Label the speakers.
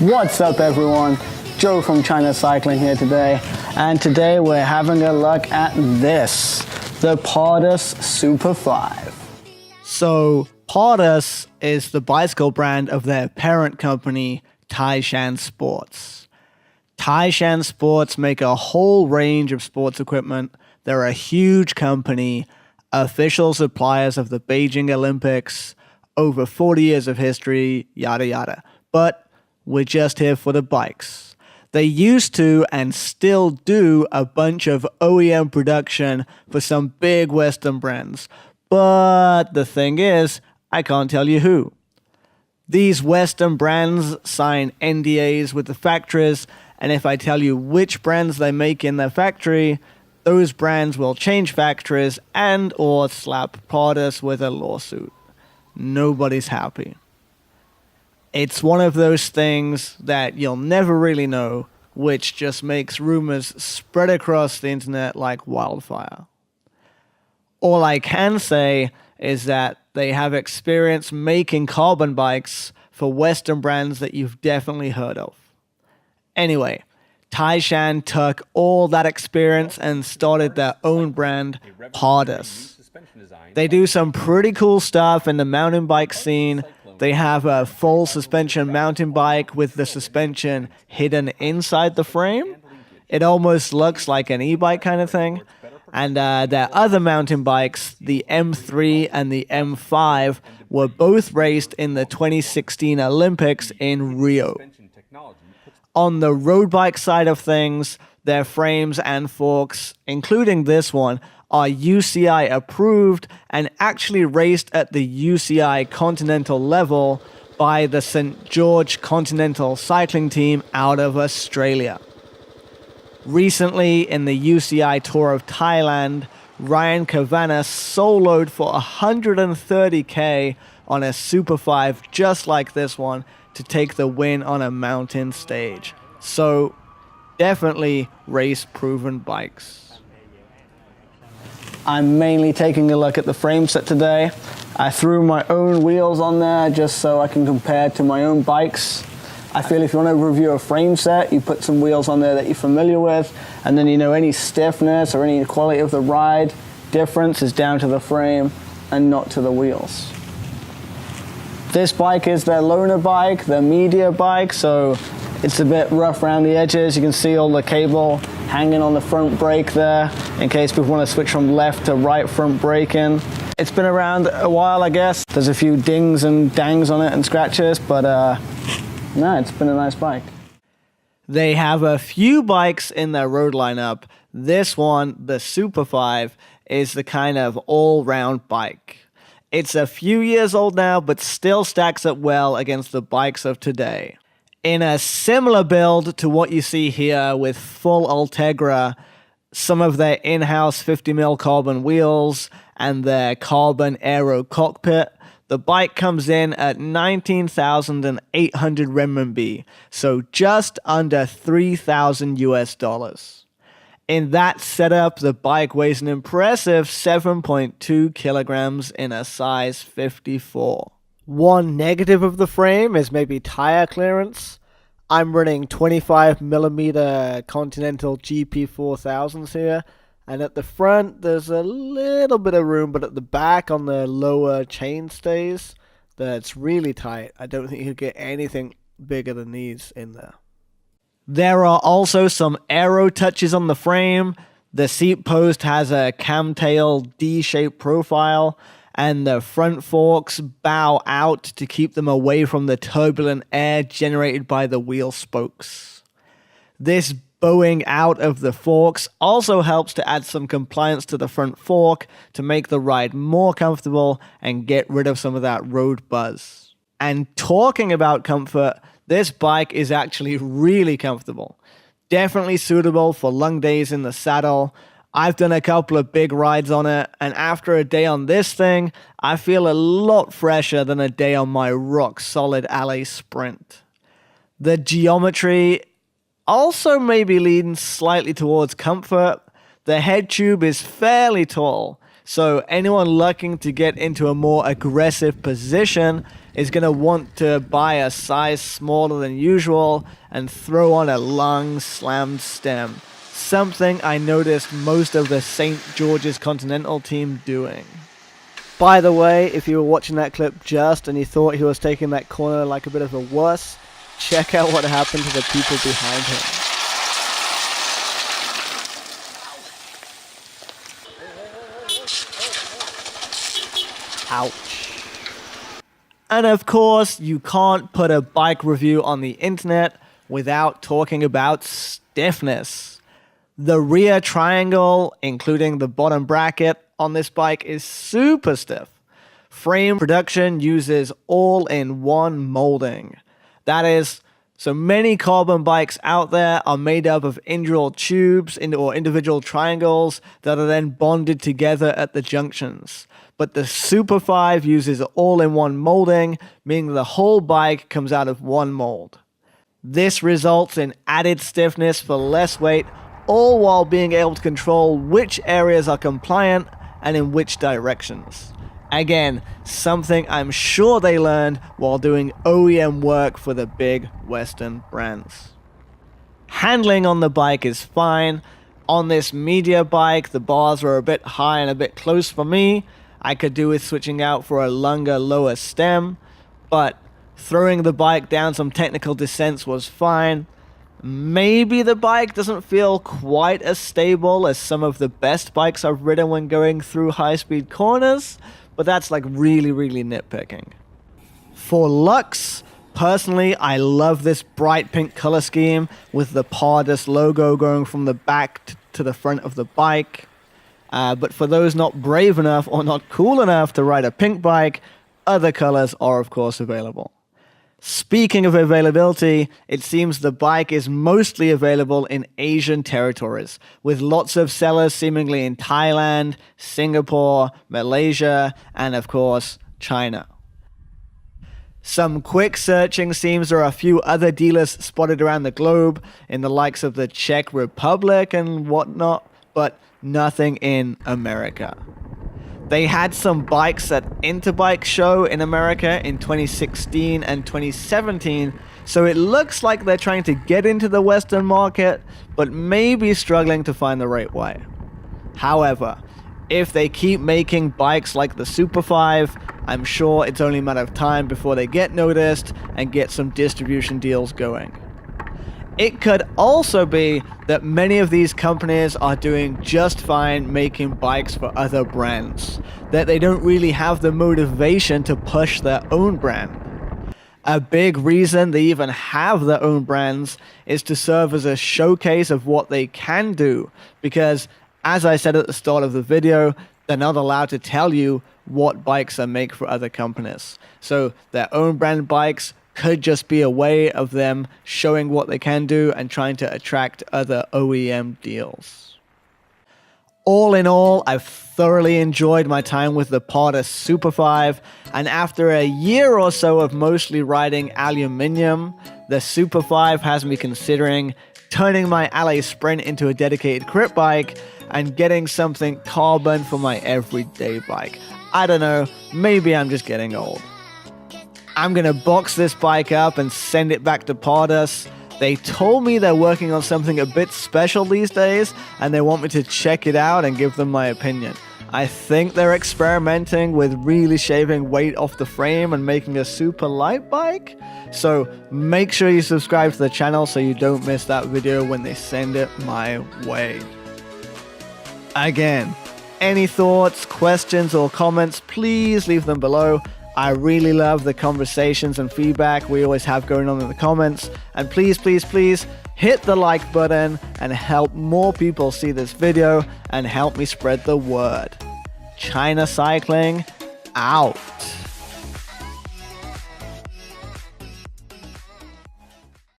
Speaker 1: What's up everyone? Joe from China Cycling here today, and today we're having a look at this, the Pardus Super 5. So Pardus is the bicycle brand of their parent company, Taishan Sports. Taishan Sports make a whole range of sports equipment. They're a huge company, official suppliers of the Beijing Olympics, over 40 years of history, yada yada. But we're just here for the bikes. They used to and still do a bunch of OEM production for some big Western brands. But the thing is, I can't tell you who. These Western brands sign NDAs with the factories, and if I tell you which brands they make in their factory, those brands will change factories and or slap Pardus with a lawsuit. Nobody's happy. It's one of those things that you'll never really know, which just makes rumors spread across the internet like wildfire. All I can say is that they have experience making carbon bikes for Western brands that you've definitely heard of. Anyway, Taishan took all that experience and started their own brand, Pardus. They do some pretty cool stuff in the mountain bike scene. They have a full suspension mountain bike with the suspension hidden inside the frame. It almost looks like an e-bike kind of thing. And their other mountain bikes, the M3 and the M5, were both raced in the 2016 Olympics in Rio. On the road bike side of things, their frames and forks, including this one, are UCI approved and actually raced at the UCI continental level by the St. George Continental Cycling Team out of Australia. Recently, in the UCI Tour of Thailand, Ryan Kavanagh soloed for 130k on a Super 5 just like this one to take the win on a mountain stage. So, definitely race-proven bikes. I'm mainly taking a look at the frame set today. I threw my own wheels on there just so I can compare to my own bikes. I feel if you want to review a frame set, you put some wheels on there that you're familiar with, and then you know any stiffness or any quality of the ride difference is down to the frame and not to the wheels. This bike is their loaner bike, their media bike, so it's a bit rough around the edges. You can see all the cable hanging on the front brake there in case people want to switch from left to right front braking. It's been around a while, I guess. There's a few dings and dangs on it and scratches, but no, it's been a nice bike. They have a few bikes in their road lineup. This one, the Super 5, is the kind of all-round bike. It's a few years old now, but still stacks up well against the bikes of today. In a similar build to what you see here with full Ultegra, some of their in-house 50mm carbon wheels, and their carbon aero cockpit, the bike comes in at 19,800 renminbi, so just under 3,000 US dollars. In that setup, the bike weighs an impressive 7.2 kilograms in a size 54. One negative of the frame is maybe tire clearance. I'm running 25mm Continental GP4000s here, and at the front there's a little bit of room, but at the back on the lower chain stays, that's really tight. I don't think you could get anything bigger than these in there. There are also some aero touches on the frame. The seat post has a camtail D-shaped profile, and the front forks bow out to keep them away from the turbulent air generated by the wheel spokes. This bowing out of the forks also helps to add some compliance to the front fork to make the ride more comfortable and get rid of some of that road buzz. And talking about comfort, this bike is actually really comfortable. Definitely suitable for long days in the saddle. I've done a couple of big rides on it, and after a day on this thing, I feel a lot fresher than a day on my rock-solid alley sprint. The geometry also maybe leans slightly towards comfort. The head tube is fairly tall, So anyone looking to get into a more aggressive position is going to want to buy a size smaller than usual and throw on a long slammed stem. Something I noticed most of the St. George's Continental team doing. By the way, if you were watching that clip just and you thought he was taking that corner like a bit of a wuss, check out what happened to the people behind him. Ouch. And of course, you can't put a bike review on the internet without talking about stiffness. The rear triangle, including the bottom bracket on this bike, is super stiff. Frame production uses all-in-one molding. That is, so many carbon bikes out there are made up of individual tubes or individual triangles that are then bonded together at the junctions. But the Super 5 uses all-in-one molding, meaning the whole bike comes out of one mold. This results in added stiffness for less weight, all while being able to control which areas are compliant and in which directions. Again, something I'm sure they learned while doing OEM work for the big Western brands. Handling on the bike is fine. On this media bike, the bars were a bit high and a bit close for me. I could do with switching out for a longer, lower stem, but throwing the bike down some technical descents was fine. Maybe the bike doesn't feel quite as stable as some of the best bikes I've ridden when going through high-speed corners, but that's like really nitpicking. For looks, personally, I love this bright pink color scheme with the Pardus logo going from the back to the front of the bike. But for those not brave enough or not cool enough to ride a pink bike, other colors are of course available. Speaking of availability, it seems the bike is mostly available in Asian territories, with lots of sellers seemingly in Thailand, Singapore, Malaysia, and of course, China. Some quick searching seems there are a few other dealers spotted around the globe in the likes of the Czech Republic and whatnot, but nothing in America. They had some bikes at Interbike Show in America in 2016 and 2017, so it looks like they're trying to get into the Western market, but maybe struggling to find the right way. However, if they keep making bikes like the Super 5, I'm sure it's only a matter of time before they get noticed and get some distribution deals going. It could also be that many of these companies are doing just fine making bikes for other brands, that they don't really have the motivation to push their own brand. A big reason they even have their own brands is to serve as a showcase of what they can do, because as I said at the start of the video, they're not allowed to tell you what bikes they make for other companies. So their own brand bikes could just be a way of them showing what they can do and trying to attract other OEM deals. All in all, I've thoroughly enjoyed my time with the Pardus Super 5, and after a year or so of mostly riding aluminium, the Super 5 has me considering turning my LA Sprint into a dedicated crit bike and getting something carbon for my everyday bike. I don't know, maybe I'm just getting old. I'm going to box this bike up and send it back to Pardus. They told me they're working on something a bit special these days, and they want me to check it out and give them my opinion. I think they're experimenting with really shaving weight off the frame and making a super light bike. So make sure you subscribe to the channel so you don't miss that video when they send it my way. Again, any thoughts, questions, or comments, please leave them below. I really love the conversations and feedback we always have going on in the comments. And please hit the like button and help more people see this video and help me spread the word. China Cycling out.